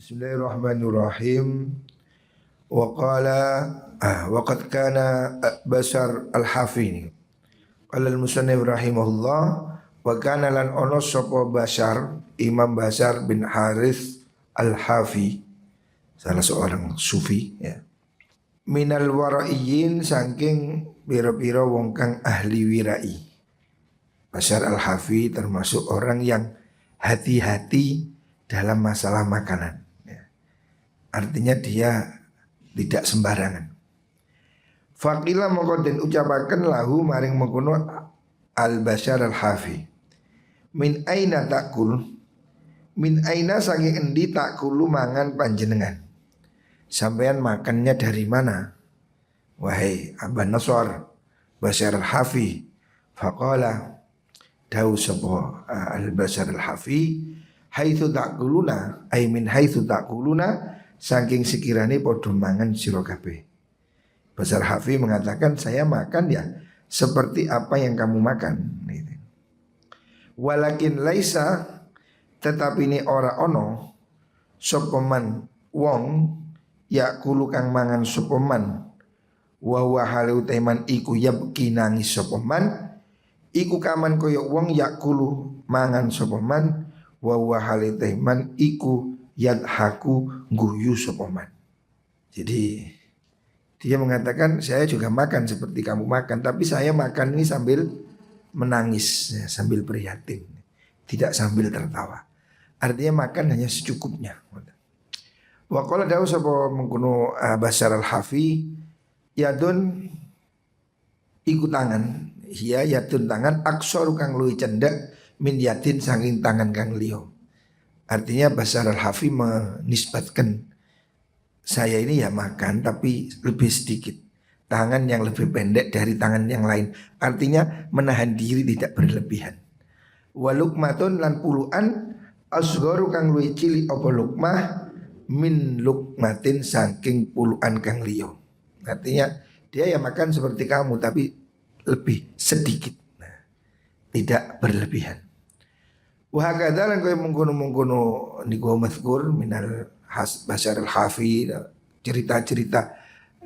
Bismillahirrahmanirrahim. Wa qala wa qad kana Bashar al-Hafi. Qala al-musannif rahimahullah wa kana lan ono sapa Bashar Imam Bashar bin Harith al-Hafi, salah seorang sufi ya. Minal waraiyin saking pira-pira wong kang ahli wirai. Bashar al-Hafi termasuk orang yang hati-hati dalam masalah makanan. Artinya dia tidak sembarangan. Faqila mongko den ucapaken lahu maring mengkono al-Bashar al-Hafi. Min aina takul? Min aina saking endi takulu mangan panjenengan? Sampean makannya dari mana? Wahai Aban Nasr Bashar al-Hafi. Faqala dawu sapa al-Bashar al-Hafi, haitsu takuluna ay min haitsu takuluna, saking sekiranya podo mangan sira kabeh. Bashar Hafi mengatakan saya makan ya seperti apa yang kamu makan. Walakin laisa, tetapi ini ora ono sopeman wong yakulu kang mangan sopeman wa wa halu teman iku yabki nangis sopeman iku kaman koyo wong yakulu mangan sopeman wa wa halu teman iku yadhaku guyu sopoman. Jadi dia mengatakan saya juga makan seperti kamu makan, tapi saya makan ini sambil menangis ya, sambil prihatin, tidak sambil tertawa. Artinya makan hanya secukupnya. Wa qala dawu sapa mengkono Bashar al-Hafi, yadun iku tangan, hiya yadun tangan aksor kang luwih cendek min yadin saking tangan kang liya. Artinya Bashar al-Hafi menisbatkan saya ini ya makan tapi lebih sedikit, tangan yang lebih pendek dari tangan yang lain. Artinya menahan diri tidak berlebihan. Wa lukmatun lan puluhan asgharu kang luwih cilik apa lukmah min lukmatin saking puluhan kang liya. Artinya dia ya makan seperti kamu tapi lebih sedikit, tidak berlebihan. Wa hakadha lan kowe mengkono-mengkono niku mazkur minal Bashar al-Hafi, cerita-cerita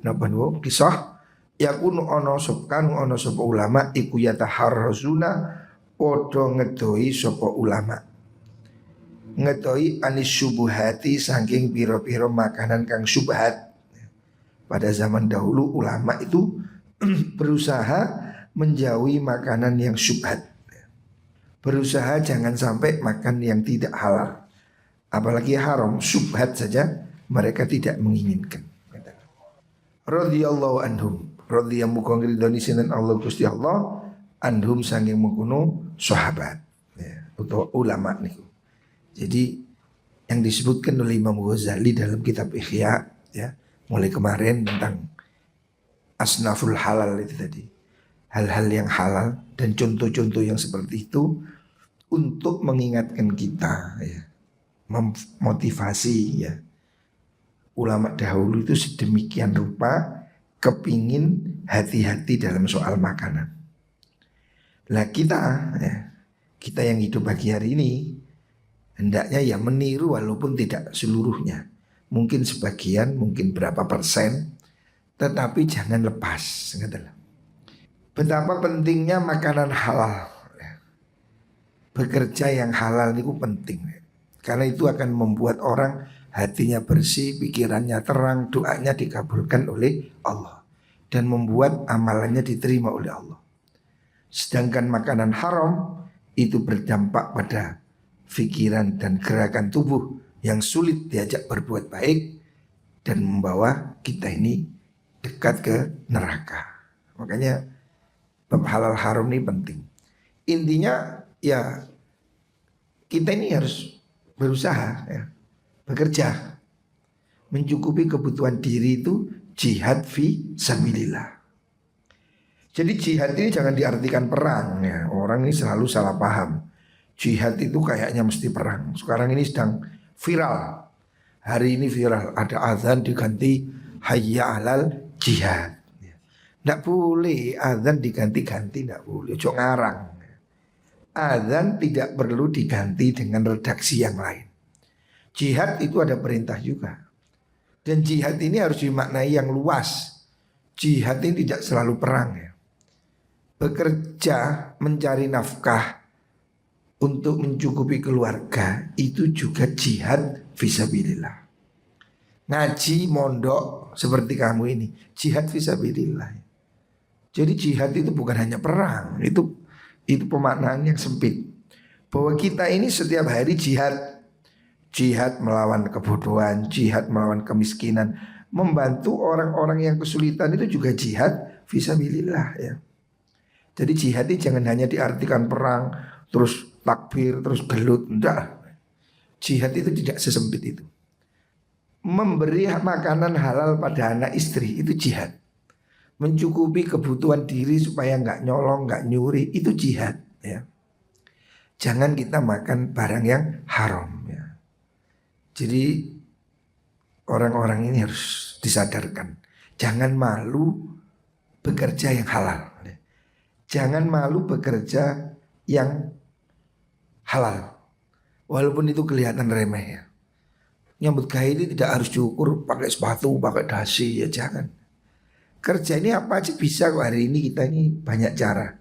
napa niku kisah yakunu ana sapa ulama iku yataharrazuna padha ngedoi sapa ulama. Ngedoi anis syubuhati saking pira-pira makanan kang syubhat. Pada zaman dahulu ulama itu berusaha menjauhi makanan yang syubhat. Berusaha jangan sampai makan yang tidak halal, apalagi haram, syubhat saja mereka tidak menginginkan. Radhiyallahu anhum, radhiyallahu kongridoni sinan Allah Gusti Allah, anhum sanging mengkuno sahabat ya, atau ulama niku. Jadi yang disebutkan oleh Imam Ghazali dalam kitab Ihya ya, mulai kemarin tentang asnaful halal itu tadi, hal-hal yang halal dan contoh-contoh yang seperti itu untuk mengingatkan kita ya, memotivasi ya. Ulama dahulu itu sedemikian rupa kepingin hati-hati dalam soal makanan. Lah kita ya, kita yang hidup pagi hari ini hendaknya ya meniru walaupun tidak seluruhnya. Mungkin sebagian, mungkin berapa persen, tetapi jangan lepas. Betapa pentingnya makanan halal. Bekerja yang halal itu penting, karena itu akan membuat orang hatinya bersih, pikirannya terang, doanya dikabulkan oleh Allah, dan membuat amalannya diterima oleh Allah. Sedangkan makanan haram itu berdampak pada pikiran dan gerakan tubuh yang sulit diajak berbuat baik dan membawa kita ini dekat ke neraka. Makanya bab halal haram ini penting. Intinya ya kita ini harus berusaha ya, bekerja mencukupi kebutuhan diri itu jihad fi sabilillah. Jadi jihad ini jangan diartikan perang ya. Orang ini selalu salah paham. Jihad itu kayaknya mesti perang. Sekarang ini sedang viral. Hari ini viral, ada azan diganti hayya alal jihad. Nggak boleh azan diganti-ganti, nggak boleh. Cok ngarang. Azan tidak perlu diganti dengan redaksi yang lain. Jihad itu ada perintah juga. Dan jihad ini harus dimaknai yang luas. Jihad ini tidak selalu perang ya. Bekerja mencari nafkah untuk mencukupi keluarga itu juga jihad fisabilillah. Ngaji mondok seperti kamu ini jihad fisabilillah. Jadi jihad itu bukan hanya perang, itu pemaknaan yang sempit. Bahwa kita ini setiap hari jihad. Jihad melawan kebodohan, jihad melawan kemiskinan, membantu orang-orang yang kesulitan itu juga jihad fisabilillah ya. Jadi jihad ini jangan hanya diartikan perang, terus takbir, terus gelut, enggak. Jihad itu tidak sesempit itu. Memberi makanan halal pada anak istri itu jihad. Mencukupi kebutuhan diri supaya nggak nyolong, nggak nyuri itu jihad ya. Jangan kita makan barang yang haram ya. Jadi orang-orang ini harus disadarkan. Jangan malu bekerja yang halal. Jangan malu bekerja yang halal. Walaupun itu kelihatan remeh ya. Nyambut gaya ini tidak harus diukur pakai sepatu, pakai dasi ya jangan. Kerja ini apa aja bisa kok hari ini kita ini banyak cara.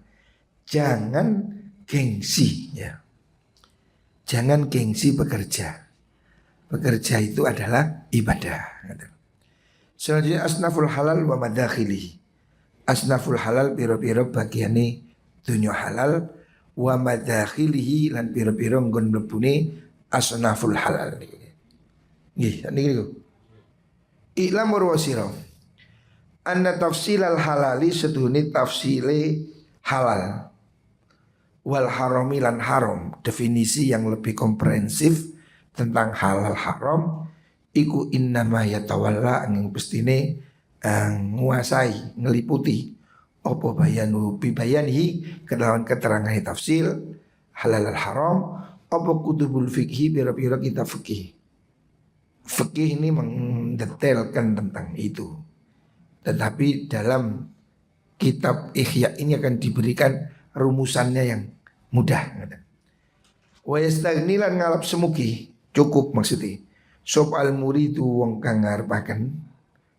Jangan gengsi ya. Jangan gengsi bekerja. Bekerja itu adalah ibadah. Selanjutnya asnaful halal wa madakhili. Asnaful halal piro-piro bagiane dunya halal wa madakhilihi lan piro-piro nggon mlebune asnaful halal. Nggih, niki niku. Iklam warwasira. Anna tafsilal halali sedune tafsile halal. Wal harami lan haram, definisi yang lebih komprehensif tentang halal haram iku innama yatawalla angin pestine nguasai ngeliputi apa bayanu bibayanihi kedalawan keterangan tafsir halal haram apa kutubul fikhi pira-pira kitab fikih. Fikih ini mendetailkan tentang itu. Tetapi dalam kitab Ihya ini akan diberikan rumusannya yang mudah. Wa yastaghni lan ngalap semugi cukup maksudnya. Sop al muridu wong kang ngarepaken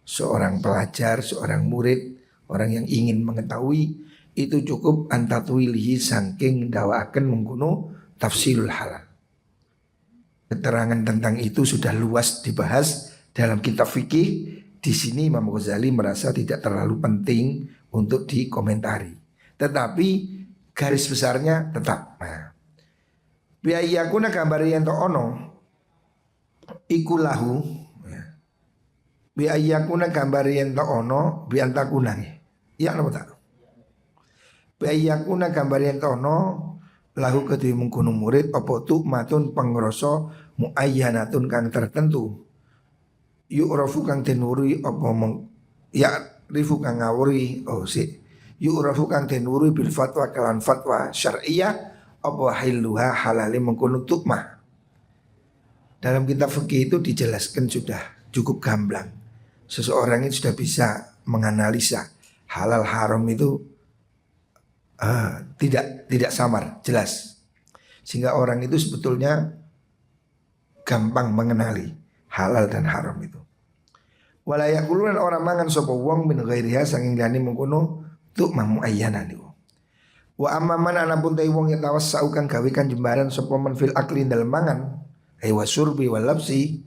seorang pelajar, seorang murid, orang yang ingin mengetahui itu cukup antatwilihi saking dawaken mengkuno tafsirul halal. Keterangan tentang itu sudah luas dibahas dalam kitab fikih. Di sini Imam Ghazali merasa tidak terlalu penting untuk dikomentari. Tetapi garis besarnya tetap. Nah, biayakuna gambar yang to ono iku lahu ya. Biayakuna gambar yang to ono biantakuna ya napa tak? Biayakuna gambar yang to ono lahu kedue mengkono murid apa tu matun pengrasa muayyanatun kang tertentu. Yu'rafu kang tenuri apa ya rifu kang ngawuri yu'rafu kang tenuri bil fatwa kalan fatwa syar'iyah apa hiluha halali mengkono tukmah. Dalam kitab fikih itu dijelaskan sudah cukup gamblang. Seseorang itu sudah bisa menganalisa halal haram itu tidak samar, jelas. Sehingga orang itu sebetulnya gampang mengenali halal dan haram itu. Walayak kulunan orang mangan sapa wong min ghairiha sanging liyane mengkono tukmah muayyana niku. Wa amman anapun ta wong yang tawassau kang gawe kan jembaran sapa man fil akli dalem mangan ai wasurbi wal labsi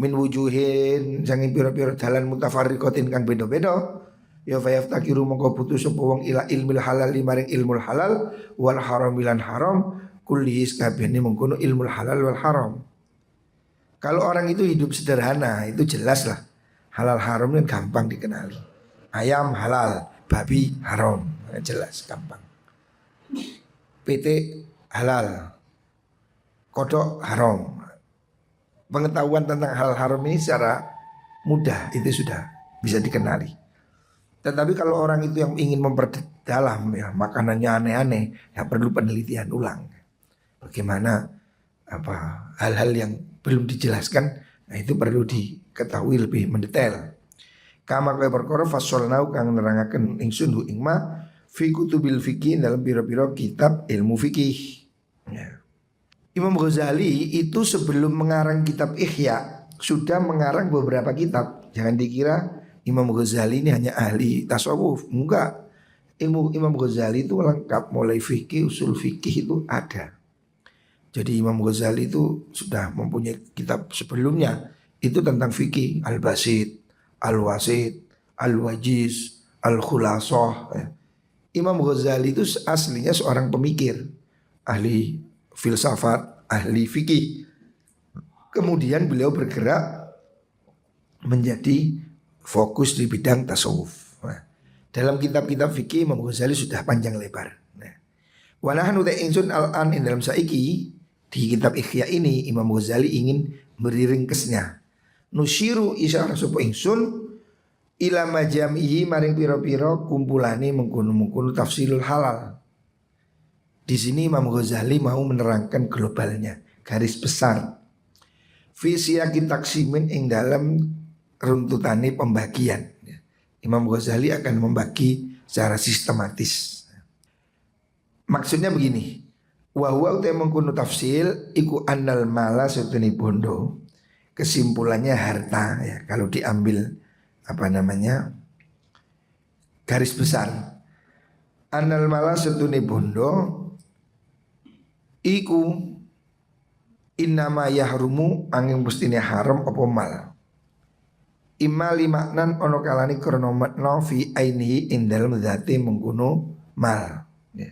min wujuhin sanging pira-pira dalan mutafarriqatin kang beda-beda ya fayaftakiru mongko butuh sapa wong ila ilmil halal maring ilmul halal wal haram lan haram kullis kabehane mengkono ilmul halal wal haram. Kalau orang itu hidup sederhana itu jelas lah halal haram kan gampang dikenali. Ayam halal, babi haram, jelas gampang. PT halal, kodok haram. Pengetahuan tentang hal haram ini secara mudah itu sudah bisa dikenali. Tetapi kalau orang itu yang ingin memperdalam ya makanannya aneh-aneh ya perlu penelitian ulang. Bagaimana hal-hal yang belum dijelaskan, nah itu perlu diketahui lebih mendetail. Kama kaya perkara fasolnau kang nerangaken ingsun hu ing ma fi kutubil fikih dalam biro-biro kitab ilmu fikih. Ya. Imam Ghazali itu sebelum mengarang kitab Ihya sudah mengarang beberapa kitab. Jangan dikira Imam Ghazali ini hanya ahli tasawuf. Enggak. Ilmu Imam Ghazali itu lengkap, mulai fikih, usul fikih itu ada. Jadi Imam Ghazali itu sudah mempunyai kitab sebelumnya itu tentang fikih, Al-Basit, Al-Wasit, Al-Wajiz, Al-Khulasah. Imam Ghazali itu aslinya seorang pemikir, ahli filsafat, ahli fikih. Kemudian beliau bergerak menjadi fokus di bidang tasawuf. Nah, dalam kitab-kitab fikih Imam Ghazali sudah panjang lebar. Nah, wa nahnu ta'insun al-an in dalam saiki di kitab Ihya ini Imam Ghazali ingin beri ringkesnya. Nusyiru isyarah sapa ingsun ila majamihi maring pira-pira kumpulane mengkono-mengkono tafsirul halal. Di sini Imam Ghazali mau menerangkan globalnya, garis besar. Fisiyaki taksimin ing dalam runtutane pembagian. Imam Ghazali akan membagi secara sistematis. Maksudnya begini, wa huwa uta mengkono tafsil iku annal mala satune bondo. Kesimpulannya harta ya, kalau diambil garis besar. Annal mala satune bondo iku innama yahrumu angin mestine haram apa mal. Imma limaknan ono kalani krana makna fi ainihi ing dalem zate mengkono mal. Ya.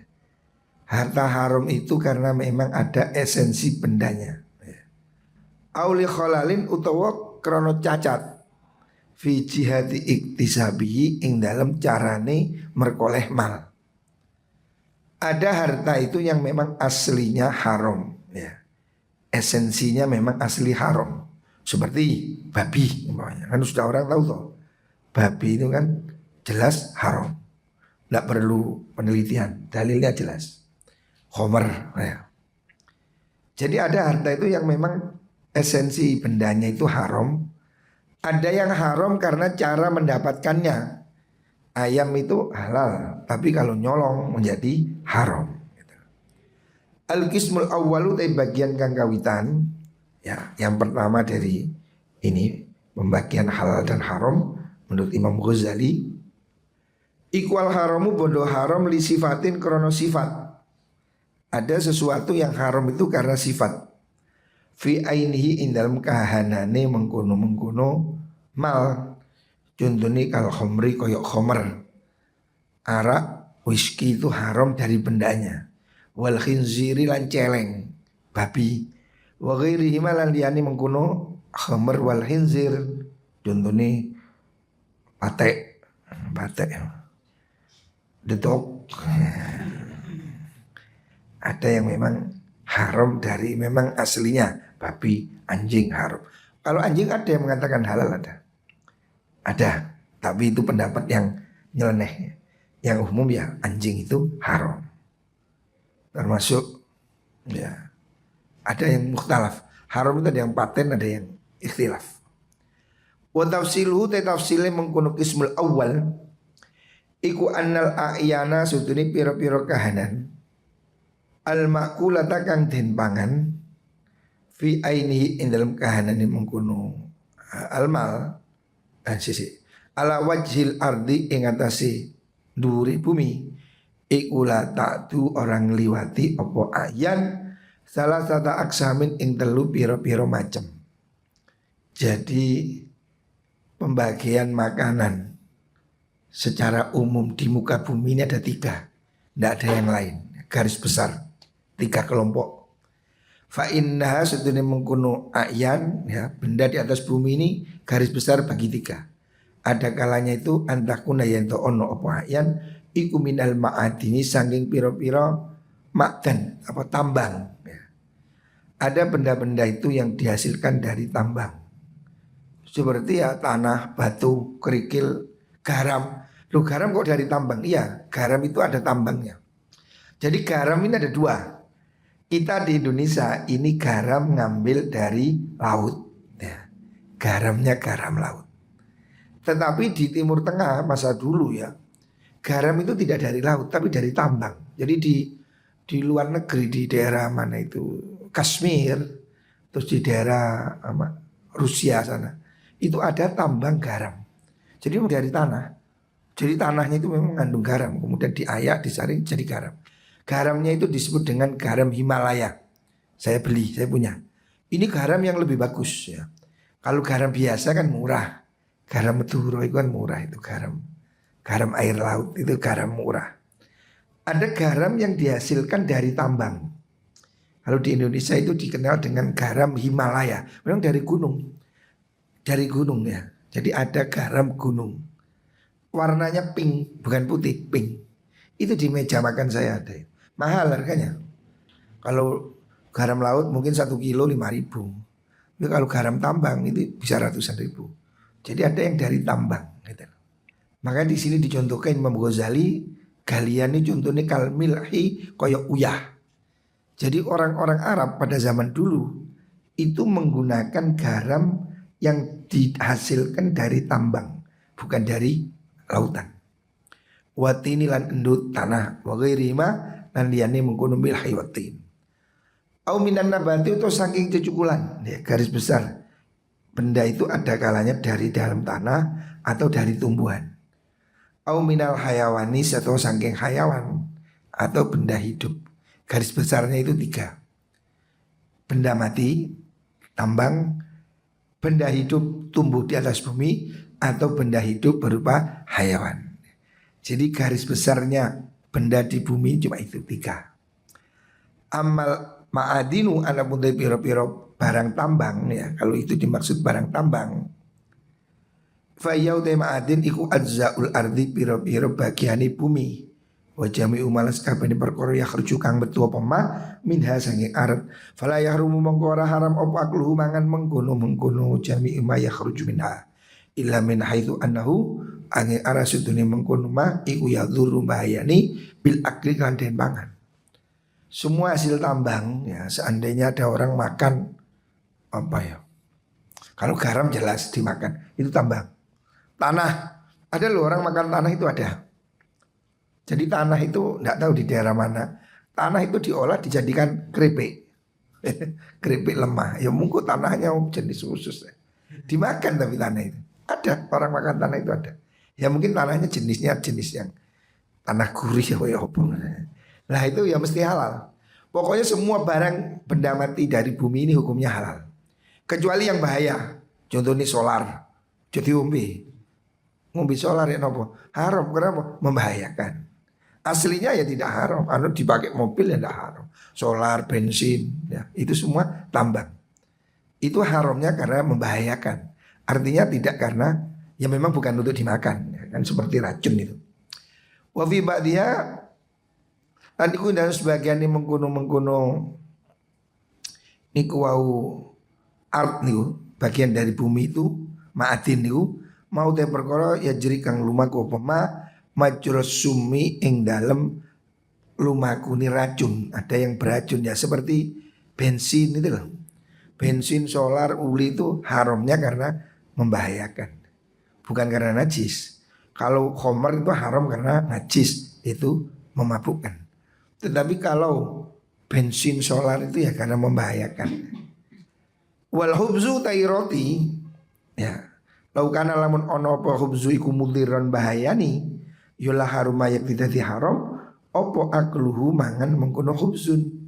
Harta haram itu karena memang ada esensi bendanya. Ya. Auli khalalin utawa krana cacat fi jihati iktisabihi ing dalem carane merkoleh mal. Ada harta itu yang memang aslinya haram ya. Esensinya memang asli haram. Seperti babi umpamanya. Kan sudah orang tahu toh. Babi itu kan jelas haram. Tidak perlu penelitian, dalilnya jelas. Khomer ya. Jadi ada harta itu yang memang esensi bendanya itu haram. Ada yang haram karena cara mendapatkannya. Ayam itu halal, tapi kalau nyolong menjadi haram. Al-qismul awwalu tay bagian kang kawitan. Ya, yang pertama dari ini pembagian halal dan haram menurut Imam Ghazali. Ikwal haramu bondo haram li sifatin krono sifat. Ada sesuatu yang haram itu karena sifat. Fi ainihi ing dalam kahanane mengkono-mengkono mal. Contohnya kalau khomri koyok khomer, arak, whisky itu haram dari bendanya. Wal khinziri lan celeng, babi. Wa ghairihi lan liyane mengkono khomer wal khinzir. Contohnya patek, dedok. Ada yang memang haram dari memang aslinya babi, anjing haram. Kalau anjing ada yang mengatakan halal ada, tapi itu pendapat yang nyeleneh. Yang umum ya anjing itu haram. Termasuk ya ada yang mukhtalaf. Haram itu ada yang paten, ada yang ikhtilaf. Wa tafsiluhu ta tafsile mengkono qismul awal iku annal a'yana sutuni pira-pira kahanan al makulata kang den pangan fi ainihi ing dalam kahanan mengkono almal sisi ala wajhil ardi ing atase dhuwure bumi ikula ta'tu orang liwati opo ayan salah satu aksamin ing telu piro-piro macam. Jadi pembagian makanan secara umum di muka bumi ini ada 3, tidak ada yang lain, garis besar 3 kelompok. Fa innaha sedene mengkuno ayan ya, benda di atas bumi ini garis besar bagi 3. Ada kalanya itu antakuna yanto ono apa ayan iku minal ma'adini saking piro-piro makdan apa tambang ya. Ada benda-benda itu yang dihasilkan dari tambang. Seperti ya tanah, batu, kerikil, garam. Loh garam kok dari tambang? Iya, garam itu ada tambangnya. Jadi garam ini ada 2. Kita di Indonesia ini garam ngambil dari laut ya. Garamnya garam laut. Tetapi di Timur Tengah masa dulu ya, garam itu tidak dari laut tapi dari tambang. Jadi di luar negeri di daerah mana itu Kashmir, terus di daerah Rusia sana, itu ada tambang garam. Jadi dari tanah. Jadi tanahnya itu memang mengandung garam, kemudian diayak, disaring jadi garam. Garamnya itu disebut dengan garam Himalaya. Saya beli, saya punya. Ini garam yang lebih bagus ya. Kalau garam biasa kan murah. Garam Maduro itu kan murah, itu garam. Garam air laut itu garam murah. Ada garam yang dihasilkan dari tambang. Kalau di Indonesia itu dikenal dengan garam Himalaya. Memang dari gunung. Dari gunung ya. Jadi ada garam gunung. Warnanya pink, bukan putih, pink. Itu di meja makan saya ada. Mahal harganya. Kalau garam laut mungkin 1 kilo 5.000. Tapi kalau garam tambang itu bisa ratusan ribu. Jadi ada yang dari tambang gitu. Maka di sini dicontohkan Imam Ghazali, galian ini contohnya kalmilhi koyok uyah. Jadi orang-orang Arab pada zaman dulu itu menggunakan garam yang dihasilkan dari tambang, bukan dari lautan. Watini lan endut tanah wa ghairima lan liyane mengkono milhi watin. Au minan nabati itu saking cecukulan ya, garis besar. Benda itu ada kalanya dari dalam tanah atau dari tumbuhan. Au minal hayawani atau saking hayawan atau benda hidup. Garis besarnya itu 3. Benda mati, tambang, benda hidup tumbuh di atas bumi, atau benda hidup berupa hayawan. Jadi garis besarnya benda di bumi cuma itu 3. Amal ma'adinu anapun dari piro-piro barang tambang ya, kalau itu dimaksud barang tambang, fayau de ma'adin iku ajzaul ardi piro-piro bagiani bumi, wajami umalas kabani perkara yakhruju kang metu apa ma minha sanging arat, fala yahrumu mongko ora haram apa akluhu mangan mengkono jami ma yakhruju minha illa min haitsu annahu angin arasudune mengkono ma iku yadzuru bahayani bil akli kan den pangan. Semua hasil tambang ya, seandainya ada orang makan apa ya, kalau garam jelas dimakan, itu tambang. Tanah, ada loh orang makan tanah itu ada. Jadi tanah itu tidak tahu di daerah mana. Tanah itu diolah dijadikan keripik. Keripik lemah. Ya mungkin tanahnya jenis khusus. Dimakan tapi tanah itu. Ada orang makan tanah itu ada. Ya mungkin tanahnya jenisnya jenis yang tanah gurih ya apa. Nah itu ya mesti halal. Pokoknya semua barang benda mati dari bumi ini hukumnya halal. Kecuali yang bahaya. Contohnya solar. Jadi ngombe solar ya nopo haram, kenapa? Membahayakan. Aslinya ya tidak haram. Anu dipakai mobil ya tidak haram. Solar, bensin, ya itu semua tambang. Itu haramnya karena membahayakan. Artinya tidak karena ya memang bukan untuk dimakan. Ya, kan seperti racun itu. Wa fi ba'diha lan iku dan sebagian ini mengkono niku wau art niku bagian dari bumi itu ma'adin niku mau te perkara ya jeri kang lumaku apa majrus sumi ing dalem lumaku ni racun, ada yang beracun ya seperti bensin itu loh. Bensin, solar, uli itu haramnya karena membahayakan. Bukan karena najis. Kalau khamar itu haram karena najis, itu memabukkan. Tetapi kalau bensin, solar itu ya karena membahayakan. Wal hubzu tairoti ya. Laukana lamun ono apa hubzu iku mudiran bahayani yola haruma yak dadi haram opo akluhu mangan mengkono hubzun.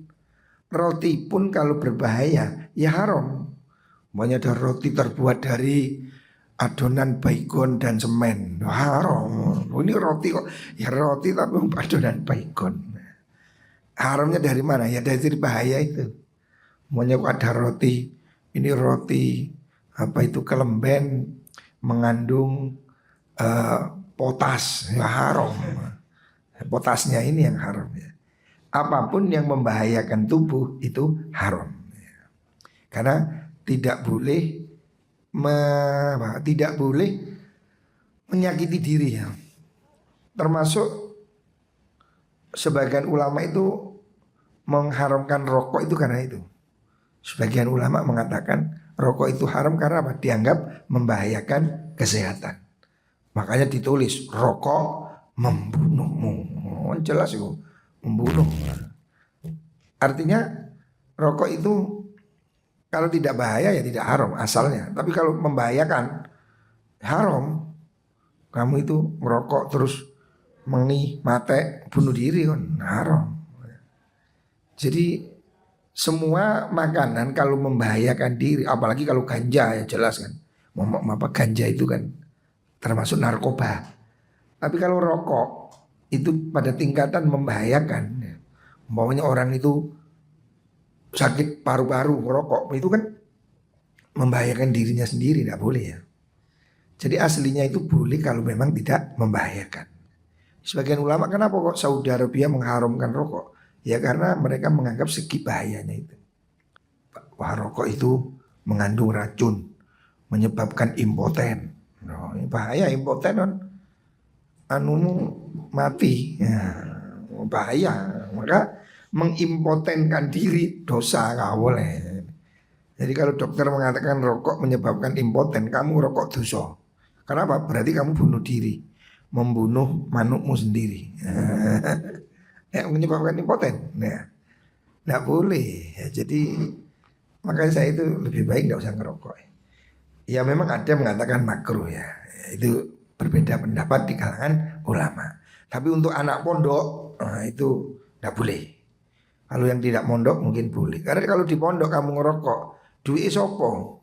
Roti pun kalau berbahaya ya haram. Maunya ada roti terbuat dari adonan baygon dan semen, haram. Ini roti kok ya roti tapi adonan baygon. Haramnya dari mana? Ya dari bahaya itu. Maunya ada roti, ini roti apa itu kelemben mengandung potas, ya haram. Potasnya ini yang haram ya. Apapun yang membahayakan tubuh itu haram ya. Karena tidak boleh menyakiti diri ya. Termasuk sebagian ulama itu mengharamkan rokok itu karena itu. Sebagian ulama mengatakan rokok itu haram karena apa? Dianggap membahayakan kesehatan. Makanya ditulis rokok membunuhmu. Oh, jelas itu membunuh. Artinya rokok itu kalau tidak bahaya ya tidak haram asalnya. Tapi kalau membahayakan haram. Kamu itu merokok terus mate bunuh diri kan haram. Jadi semua makanan kalau membahayakan diri, apalagi kalau ganja ya jelas kan. Apa ganja itu kan termasuk narkoba. Tapi kalau rokok itu pada tingkatan membahayakan. Umpamanya orang itu sakit paru-paru merokok itu kan membahayakan dirinya sendiri, tidak boleh ya. Jadi aslinya itu boleh kalau memang tidak membahayakan. Sebagian ulama kenapa kok Saudi Arabia mengharamkan rokok? Ya karena mereka menganggap segi bahayanya itu. Wah rokok itu mengandung racun, menyebabkan impoten. Oh, bahaya impoten kan, anumu mati, ya, bahaya. Maka mengimpotenkan diri dosa nggak boleh. Jadi kalau dokter mengatakan rokok menyebabkan impoten, kamu rokok dosa. Kenapa? Berarti kamu bunuh diri, membunuh manukmu sendiri. Yang menyebabkan impoten. Nah, nggak boleh. Ya, jadi makanya saya itu lebih baik nggak usah ngerokok. Ya memang ada yang mengatakan makruh ya. Itu berbeda pendapat di kalangan ulama. Tapi untuk anak pondok itu nggak boleh. Kalau yang tidak mondok mungkin boleh. Karena kalau di pondok kamu ngerokok, duit sopo,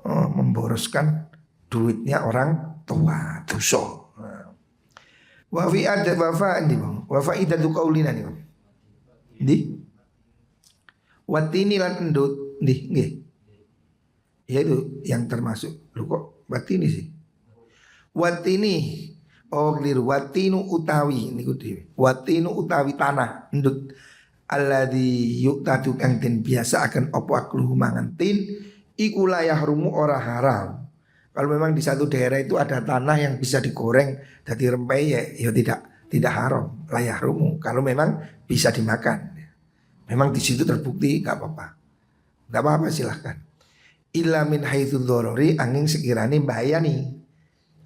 memboroskan duitnya orang tua, dosa. Wa fi ada wafa ini bang, wafa idatu kaulina nih bang. Di watini lan endut, di nggih. Ya itu yang termasuk. Lu kok watini sih? Watini, oh keliru. Watinu utawi niku dhewe. Watinu utawi tanah endut. Alladzi yu'tadu kang den biasa akan opo akluhu mangan tin iku la yahrumu ora haram. Kalau memang di satu daerah itu ada tanah yang bisa digoreng jadi rempeyek ya tidak haram, la yahrumu. Kalau memang bisa dimakan. Memang di situ terbukti enggak apa-apa. Enggak apa-apa silahkan. Illa min haitsu dzarari angin sekiranya bahaya nih.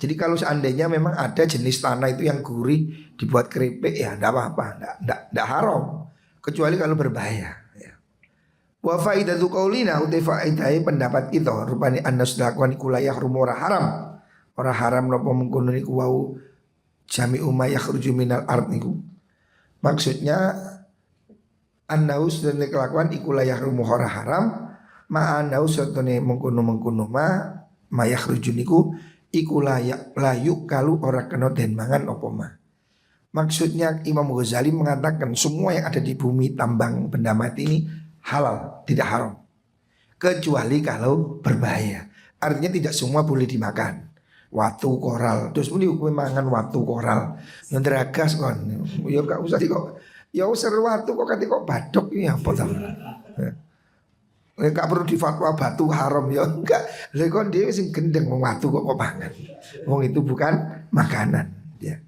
Jadi kalau seandainya memang ada jenis tanah itu yang gurih dibuat keripik ya enggak apa-apa, enggak haram. Kecuali kalau berbahaya ya. Wa faidatu qaulina utai faidai pendapat kita rupane annas lakon iku la yahrum ora haram. Ora haram napa mengkono niku wau jami umma yakhruju minal ard niku. Maksudnya annaus dan kelakuan iku la yahrum ora haram ma annaus satune mengkono ma yakhruju niku iku layu kalau ora kena den mangan apa ma. Maksudnya Imam Ghazali mengatakan semua yang ada di bumi tambang benda mati ini halal, tidak haram. Kecuali kalau berbahaya. Artinya tidak semua boleh dimakan. Watu koral, terus ini hukum mangan watu koral. Yang teragas kon, ya gak usah kok. Ya usah watu kok kati kok badok ini apa tahu. Gak perlu difatwa batu haram ya enggak. Lha kon dhewe sing gendeng wong watu kok mangan. Wong itu bukan makanan, ya.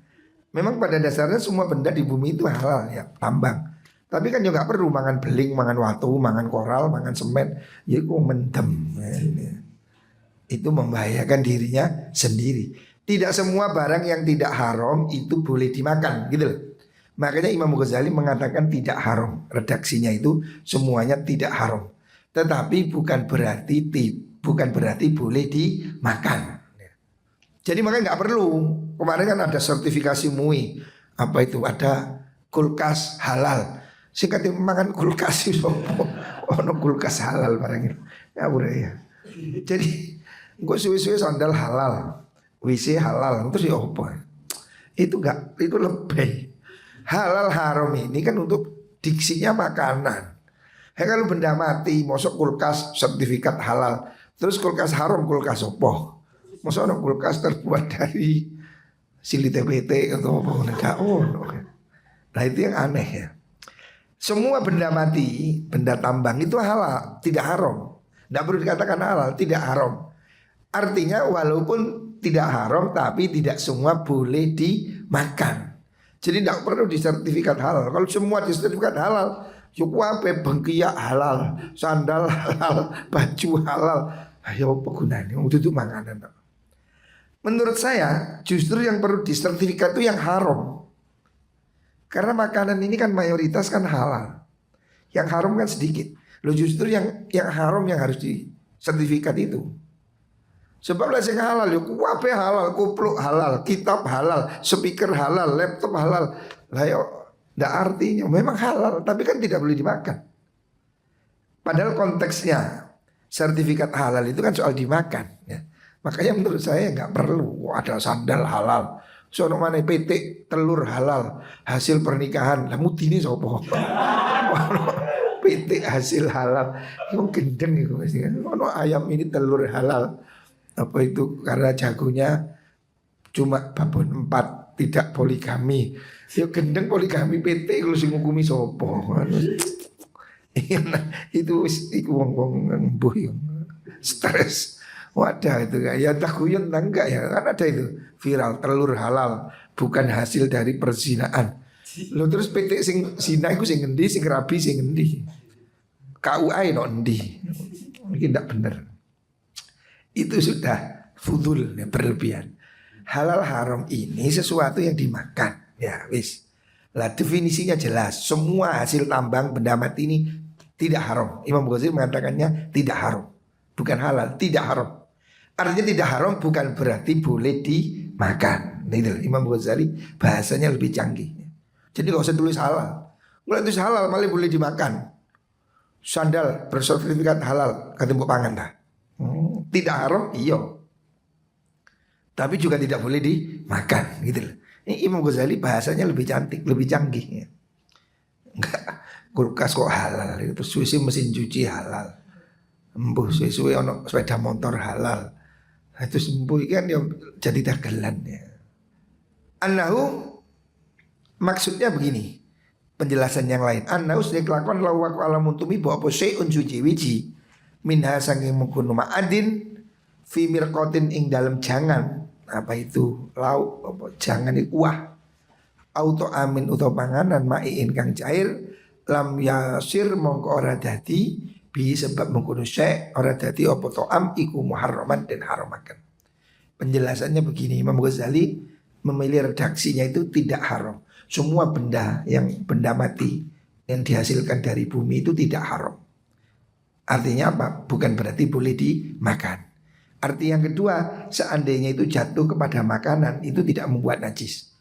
Memang pada dasarnya semua benda di bumi itu halal ya, tambang. Tapi kan juga perlu mangan beling, mangan watu, mangan koral, mangan semen. Ya itu mendem. Itu membahayakan dirinya sendiri. Tidak semua barang yang tidak haram itu boleh dimakan gitu loh. Makanya Imam Ghazali mengatakan tidak haram. Redaksinya itu semuanya tidak haram. Tetapi bukan berarti boleh dimakan. Jadi makanya nggak perlu. Kemarin kan ada sertifikasi MUI. Apa itu? Ada kulkas halal. Singkat makan kulkas itu. Oh no kulkas halal barang itu. Ya udah ya. Jadi gue suwe-suwe sandal halal, WC halal. Terus ya apa? Itu enggak, itu lebih. Halal haram ini kan untuk diksinya makanan. Kalau benda mati, masuk kulkas sertifikat halal. Terus kulkas haram, kulkas apa? Masa ada kulkas terbuat dari sili TBT atau apa enggak? Oh, no. Nah itu yang aneh ya. Semua benda mati, benda tambang itu halal, tidak haram. Tidak perlu dikatakan halal, tidak haram. Artinya walaupun tidak haram tapi tidak semua boleh dimakan. Jadi tidak perlu disertifikat halal. Kalau semua disertifikat halal, cukup apa bengkiak halal, sandal halal, baju halal. Ayo apa gunanya? Untuk makanan. Menurut saya justru yang perlu disertifikat itu yang haram. Karena makanan ini kan mayoritas kan halal. Yang haram kan sedikit. Lo justru yang haram yang harus di sertifikat itu. Sebab lah sing halal yo kuwabe halal, kupluk halal, kitab halal, speaker halal, laptop halal. Lah yo ndak artinya memang halal tapi kan tidak boleh dimakan. Padahal konteksnya sertifikat halal itu kan soal dimakan ya. Makanya menurut saya nggak perlu ada sandal halal. Sono mana PT telur halal hasil pernikahan. Lah mudine sapa? PT hasil halal. Itu gendeng itu mesti kan. Ono ayam ini telur halal. Apa itu karena jagonya cuma babon 4 tidak poligami. Ya gendeng poligami PT kalau sing ngukumi sapa? Itu wong-wong mbuh yang stres. Wadah itu kan ya tak guyon enggak ya kan ada itu viral telur halal bukan hasil dari perzinaan. Lo terus PT sing zina iku sing ngendi sing rabi sing ngendi? KUA no endi? Mungkin tidak benar. Itu sudah fudul ya, berlebihan. Halal haram ini sesuatu yang dimakan ya wis. Lah definisinya jelas. Semua hasil tambang benda mati ini tidak haram. Imam Ghazali mengatakannya tidak haram. Bukan halal, tidak haram. Artinya tidak haram bukan berarti boleh dimakan. Itu Imam Ghazali bahasanya lebih canggih. Jadi gak usah tulis halal. Kalau tulis halal malah boleh dimakan. Sandal bersertifikat halal kata mbok pangan dah. Tidak haram iya. Tapi juga tidak boleh dimakan gitu loh. Ini Imam Ghazali bahasanya lebih cantik, lebih canggih. Enggak kulkas kok halal, itu susu mesin cuci halal. Embuh suwe-suwe ono sepeda motor halal. Itu sembuh kan ya jadi dagelan ya. Annahu maksudnya begini. Penjelasan yang lain. Annahu sedek lakon lawaku alamun tumi bahwa apa syai'un suci wiji minha sanging mengkono ma'adin fi mirqatin ing dalam jangan. Apa itu lauk apa jangan itu kuah. Auto amin utawa panganan ma'iin kang cair lam yasir mongko ora dadi bi sebab mengkono syai' ora dadi apa to'am iku muharraman dan haramakan. Penjelasannya begini, Imam Ghazali memilih redaksinya itu tidak haram. Semua benda yang benda mati yang dihasilkan dari bumi itu tidak haram. Artinya apa? Bukan berarti boleh dimakan. Arti yang kedua, seandainya itu jatuh kepada makanan itu tidak membuat najis.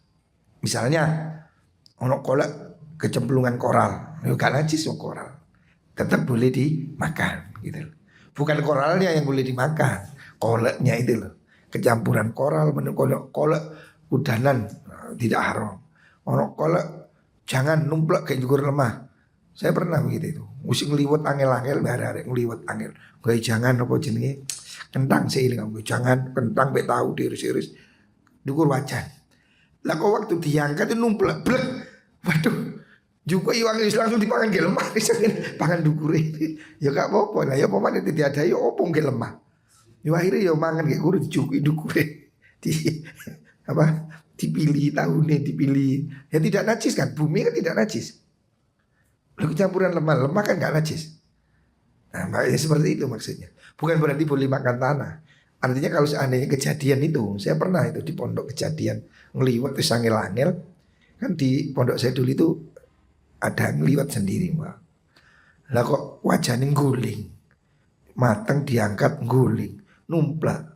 Misalnya ono kolak kecemplungan koral, gak najis wong koral. Tetap boleh dimakan gitu. Bukan koralnya yang boleh dimakan, kolaknya itu loh. Kecampuran koral menurut kolak udanan tidak haram. Ono kolak jangan numplak kayak jugur lemah. Saya pernah begitu itu. Musik ngeliwat angel-angel barare ngeliwat angel. Gue jangan apa jenenge kentang seiling kamu jangan kentang be tahu diiris-iris. Dukur wajan. Lah kok waktu diangkat itu numplak blek. Waduh. Juga iwang langsung dipangan ke lemah, pangan dukure. Ya gak apa-apa lah, ya pemane tidak ada ya opong ke lemah. Ya akhirnya ya mangan kayak guru dicukui dukure. Apa? Dipilih tahunnya dipilih. Ya tidak najis kan, bumi kan tidak najis. Lalu campuran lemah kan gak najis. Nah makanya seperti itu maksudnya. Bukan berarti boleh makan tanah. Artinya kalau seandainya kejadian itu, saya pernah itu di pondok kejadian ngeliwat terus angel-angel. Kan di pondok saya dulu itu ada ngeliwat sendiri mbak. Lah kok wajahnya guling, matang diangkat guling, numplak.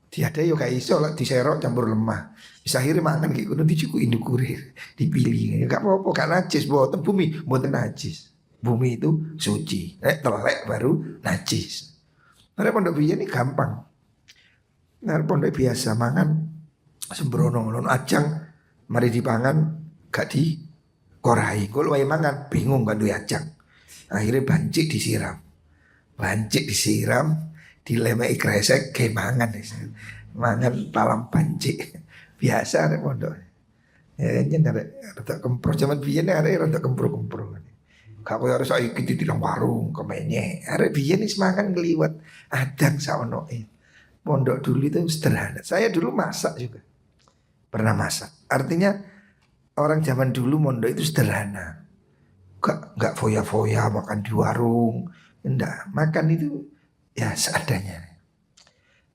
Tiada yo kayak iso lah diserok campur lemah. Bisa akhirnya makan kayak gitu dicukuin dukurir, dipilih. Ya gak apa-apa gak najis, buatan bumi, buatan najis. Bumi itu suci, telek baru najis. Nah pondok biaya ini gampang. Nah pondok biasa mangan sembrono non ajang, mari dipangan gak di korai, kalau wae mangan bingung kan duwe ajang. Akhirnya bancik disiram. Bancik disiram, dilemai kresek kayak mangan. Mangan talam bancik. Biasa ada pondok. Ya nyen ada kempro zaman biyen ada rada kempro-kempro. Kak koyo harus saiki ditirang warung kemenye. Arek biyen wis mangan ngliwat adang saonoe. Pondok dulu itu sederhana. Saya dulu masak juga. Pernah masak. Artinya orang zaman dulu mondok itu sederhana. Gak foya-foya makan di warung. Enggak, makan itu ya seadanya.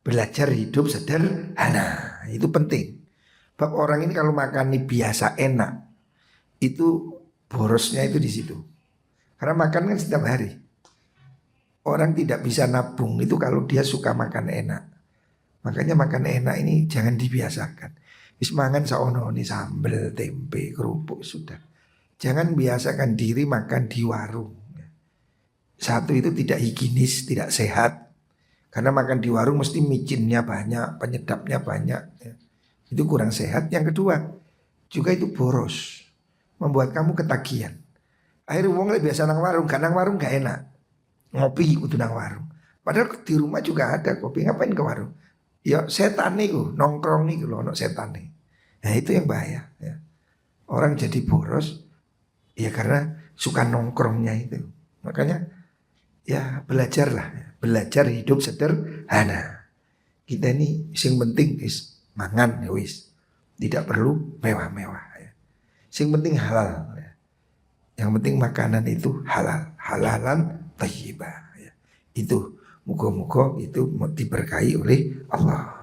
Belajar hidup sederhana, itu penting. Bab orang ini kalau makan ini biasa enak, itu borosnya itu di situ. Karena makan kan setiap hari. Orang tidak bisa nabung itu kalau dia suka makan enak. Makanya makan enak ini jangan dibiasakan. Wis mangan saono ini sambel, tempe, kerupuk sudah. Jangan biasakan diri makan di warung. Satu itu tidak higienis, tidak sehat. Karena makan di warung mesti micinnya banyak, penyedapnya banyak. Itu kurang sehat. Yang kedua, juga itu boros. Membuat kamu ketagihan. Akhirnya wong lebih biasa nang warung, karena nang warung gak enak. Ngopi kudu nang warung. Padahal di rumah juga ada kopi, ngapain ke warung? Ya setan niku, nongkrong niku loh, no setan nih. Nah itu yang bahaya. Ya. Orang jadi boros, ya karena suka nongkrongnya itu. Makanya ya belajarlah, belajar hidup sederhana. Kita ini sing penting is mangan ya wis, tidak perlu mewah-mewah. Ya. Sing penting halal. Ya. Yang penting makanan itu halal, halalan thayyibah. Ya. Itu muga-muga itu diberkahi oleh Allah.